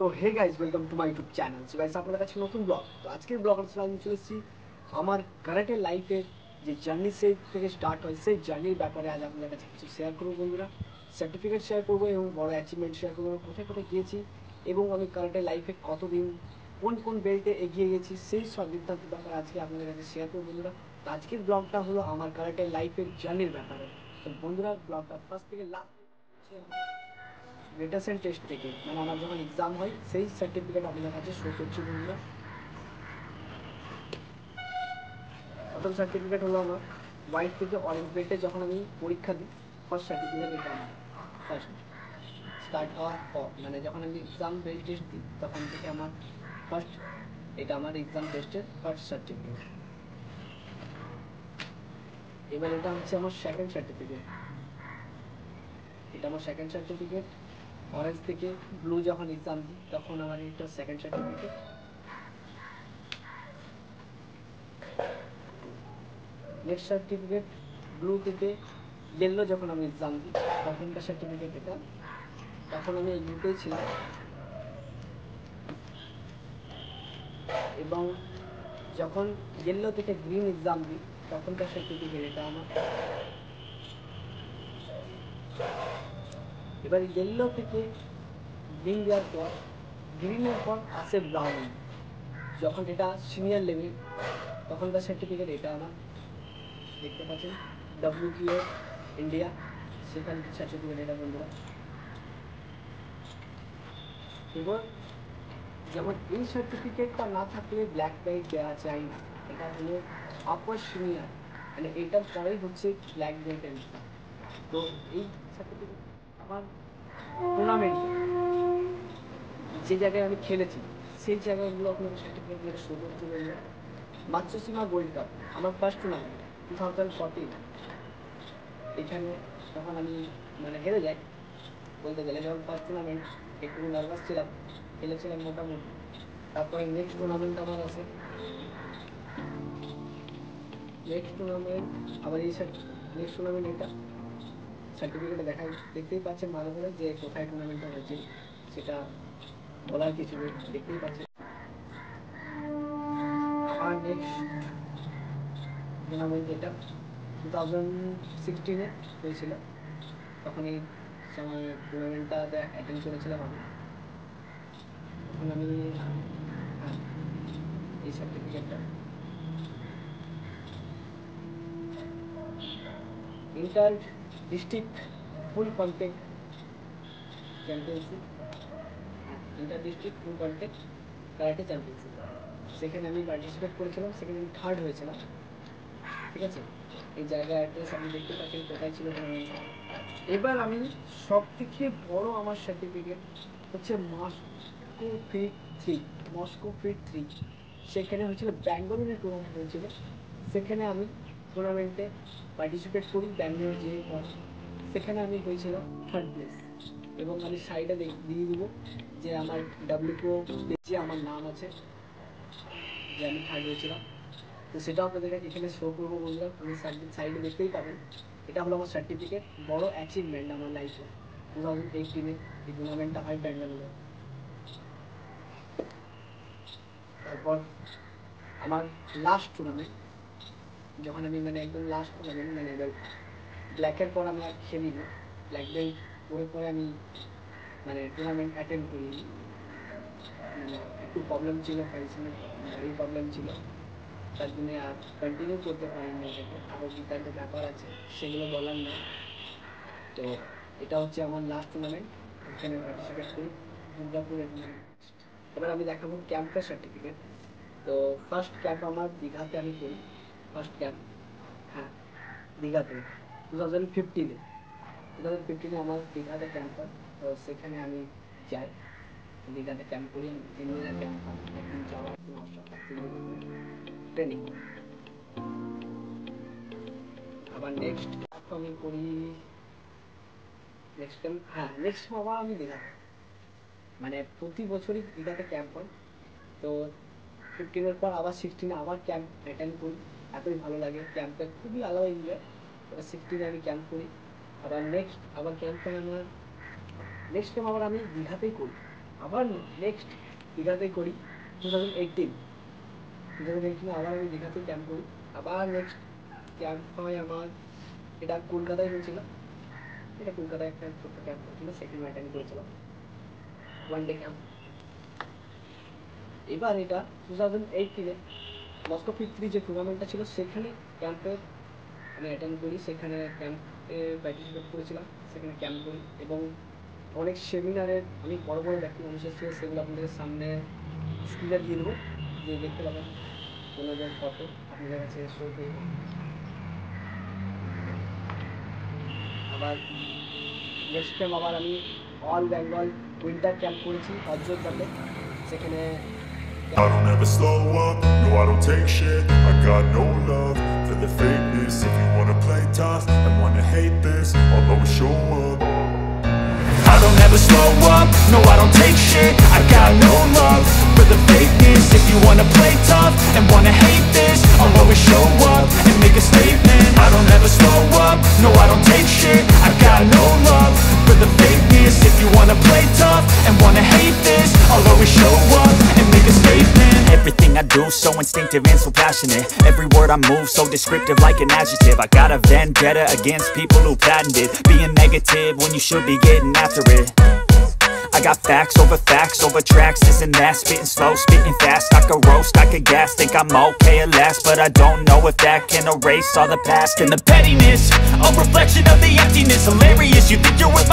তো hey guys, welcome to my YouTube channel. So guys, আপনাদের কাছে নতুন ব্লগ। তো আজকের ব্লগ আমি চলে এসেছি আমার কারাটে লাইফের যে জার্নি সেই থেকে স্টার্ট হয় সেই জার্নির ব্যাপারে আজ আপনাদের কাছে কিছু শেয়ার করবো বন্ধুরা। সার্টিফিকেট শেয়ার করবো এবং বড় অ্যাচিভমেন্ট শেয়ার করবো, কোথায় কোথায় গিয়েছি এবং আমি কারাটে লাইফে কতদিন কোন কোন বেল্টে এগিয়ে গেছি সেই সব বৃত্তান্ত ব্যাপারে আজকে আপনাদের কাছে শেয়ার করবো বন্ধুরা। তো আজকের ব্লগটা হলো আমার কারাটে লাইফের জার্নির ব্যাপারে। তো বন্ধুরা, ব্লগটা ফার্স্ট থেকে লাস্ট রিটেন টেস্ট থেকে, মানে আমার যখন এক্সাম হয় সেই সার্টিফিকেট আপনাদের কাছে শো করছি বন্ধুরা। প্রথম সার্টিফিকেট হলো আমার হোয়াইট থেকে অরেঞ্জ বেল্টে যখন আমি পরীক্ষা দিই, ফার্স্ট সার্টিফিকেট এটা আমার ফার্স্ট স্টার্ট হওয়ার পর, মানে যখন আমি এক্সাম বেল্ট টেস্ট দিই তখন থেকে আমার ফার্স্ট, এটা আমার এক্সাম টেস্টের ফার্স্ট সার্টিফিকেট। এবার এটা হচ্ছে আমার সেকেন্ড সার্টিফিকেট, এটা আমার সেকেন্ড সার্টিফিকেট। অরেঞ্জ থেকে ব্লু যখন এক্সাম দিই তখন আমার এটা second certificate. Next certificate blue থেকে ইয়েলো যখন আমি এক্সাম দিই তখনকার সার্টিফিকেট এটা, তখন আমি এই গ্রুপেই ছিলাম। এবং যখন ইয়েলো থেকে গ্রিন এক্সাম দিই তখনকার সার্টিফিকেট এটা আমার। এবার ইয়েলো থেকে গ্রিন দেওয়ার পর, গ্রিনের পর আসে ব্রাউন, যখন এটা সিনিয়র লেভেল তখনকার সার্টিফিকেট এটা আমার। দেখতে পাচ্ছেন WPO ইন্ডিয়া, সেখান সার্টিফিকেট এটা বন্ধুরা। এবার যেমন এই সার্টিফিকেটটা না থাকলে ব্ল্যাক বেল্ট দেওয়া যায় না, এটা হলো আপার সিনিয়র, মানে এটার পরেই হচ্ছে ব্ল্যাক বেল্টের এক্সাম। তো এই সার্টিফিকেট আমার টুর্নামেন্টে যে জায়গায় আমি খেলেছি সেই জায়গাগুলো আপনাকে সার্টিফিকেট শো করতে বলবো। মাতসুশিমা গোল্ড কাপ আমার ফার্স্ট টুর্নামেন্ট 2014, এখানে তখন আমি মানে হেরে যাই বলতে গেলে, যখন ফার্স্ট টুর্নামেন্ট একটু নার্ভাস ছিলাম, খেলেছিলাম মোটামুটি। তারপরে নেক্সট টুর্নামেন্ট আমার আছে, নেক্সট টুর্নামেন্ট আবার এই নেক্সট টুর্নামেন্ট এটা সার্টিফিকেটে দেখাই, দেখতেই পাচ্ছেন ভালো করে যে কোথায় টুর্নামেন্টটা হয়েছে, সেটা বলার কিছু নেই, দেখতেই পাচ্ছেন। আবার নেক্সট টুর্নামেন্ট এটা 2016-এ হয়েছিল, তখন এই সময় টুর্নামেন্টটাতে অ্যাটেন্ড করেছিলাম আমি। তখন আমি, হ্যাঁ, এই সার্টিফিকেটটা ইন্টার ডিস্ট্রিক্ট ফুল কন্টেক্ট চ্যাম্পিয়নশিপ, হ্যাঁ, ইন্টার ডিস্ট্রিক্ট ফুল কন্টেক্ট কারাটে চ্যাম্পিয়নশিপ, সেখানে আমি পার্টিসিপেট করেছিলাম, সেখানে আমি থার্ড হয়েছিলাম। ঠিক আছে, এই জায়গায় অ্যাড্রেস আপনি দেখতে পাচ্ছেন কোথায় ছিল টুর্নামেন্টটা। এবার আমি সব থেকে বড় আমার সার্টিফিকেট হচ্ছে Moscow feet three, Moscow feet three, সেখানে হয়েছিল ব্যাঙ্গালোরের টুর্নামেন্ট হয়েছিল, সেখানে আমি টুর্নামেন্টে পার্টিসিপেট করি ব্যাঙ্গালোর যে পর, সেখানে আমি হয়েছিলাম থার্ড প্লেস। এবং আমি সাইডে দিয়ে দেবো যে আমার WPO পেজে আমার নাম আছে যে আমি থার্ড হয়েছিলাম। তো সেটাও আপনাদের এখানে শো করবো বন্ধুরা, আপনি সাইডে দেখতেই পাবেন। এটা হলো আমার সার্টিফিকেট, বড় অ্যাচিভমেন্ট আমার লাইফে। 2018-এ এই টুর্নামেন্টটা হয় ব্যাঙ্গালোরে। তারপর আমার লাস্ট টুর্নামেন্ট, যখন আমি মানে একদম লাস্ট টুর্নামেন্ট, মানে এবার ব্ল্যাকের পর আমি আর খেলিনি, ব্ল্যাক বেল্ট করে পরে আমি মানে টুর্নামেন্ট অ্যাটেন্ড করিনি, মানে একটু প্রবলেম ছিল, ফাইন্যান্সিয়াল বাড়ির প্রবলেম ছিল, তার জন্য আর কন্টিনিউ করতে পারিনি এটাকে, আরও বিতান্ত ব্যাপার আছে সেগুলো বলার নেই। তো এটা হচ্ছে আমার লাস্ট টুর্নামেন্ট, এখানে পার্টিসিপেট করি দুর্গাপুরের টুর্নামেন্ট। এবার আমি দেখাবো ক্যাম্পের সার্টিফিকেট। তো ফার্স্ট ক্যাম্প আমার দীঘাতে আমি করি, ফার্স্ট ক্যাম্প, হ্যাঁ, দীঘাতে 2015-এ, 2015-এ আমার দীঘাতে ক্যাম্প হয়। তো সেখানে আমি যাই, দীঘাতে ক্যাম্প করি, 3 দিনের ক্যাম্প হয়, একদিন যাওয়া একদিন আসা, 3 দিন ট্রেনিং। আবার নেক্সট ক্যাম্প আমি করি, নেক্সট ক্যাম্প, হ্যাঁ, নেক্সট আবার আমি দীঘাতে, মানে প্রতি বছরই দীঘাতে ক্যাম্প হয়। তো 15-এর পর আবার 16-এ আবার ক্যাম্প অ্যাটেন্ড করি, এতই ভালো লাগে ক্যাম্পে, খুবই আলাদা এনজয়। এবার 16-এ আমি ক্যাম্প করি, আবার নেক্সট আবার ক্যাম্প হয় আমার, নেক্সট ক্যাম্প আবার আমি দীঘাতেই করি, আবার নেক্সট দীঘাতেই করি 2018 আবার আমি দীঘাতেই ক্যাম্প করি। আবার নেক্সট ক্যাম্প হয় আমার, এটা কলকাতায় হয়েছিল, এটা কলকাতায় একটা ছোট্ট ক্যাম্প হয়েছিল, সেকেন্ড নাইট আমি করেছিলাম, ওয়ান ডে ক্যাম্প। এবার এটা 2018-এ মস্কো 53 যে টুর্নামেন্টটা ছিল সেখানে ক্যাম্পে আমি অ্যাটেন্ড করি, সেখানে ক্যাম্পে পার্টিসিপেট করেছিলাম, সেখানে ক্যাম্প করি এবং অনেক সেমিনারের আমি বড় বড় ব্যক্তি মানুষ এসেছিল, সেগুলো আপনাদের সামনে স্ক্রিনে দিয়ে দেবো, যে দেখতে পাবেন ওনাদের ফটো আপনাদের কাছে শো করবো। আবার নেক্সট টাইম আবার আমি অল বেঙ্গল উইন্টার ক্যাম্প করেছি অযোধ্যাতে, সেখানে I don't ever slow up, no I don't take shit. I got no love for the fakeness. If you wanna play tough and wanna hate this, I'll always show up. I don't ever slow up, no I don't take shit. I got no love for the fakeness. If you wanna play tough and wanna hate this, I'll always show up and make a statement. I don't ever slow up, no I don't take shit. I got no love for the fakeness. If you wanna play tough and wanna hate this, I'll always show up and make a statement. Everything I do so instinctive and so passionate. Every word I move so descriptive like an adjective. I got a vendetta against people who patented being negative when you should be getting after it. I got facts over tracks, this and that. Spitting slow, spitting fast, I could roast, I could gas. Think I'm okay at last, but I don't know if that can erase all the past. And the pettiness, a reflection of the emptiness. Hilarious, you think you're with my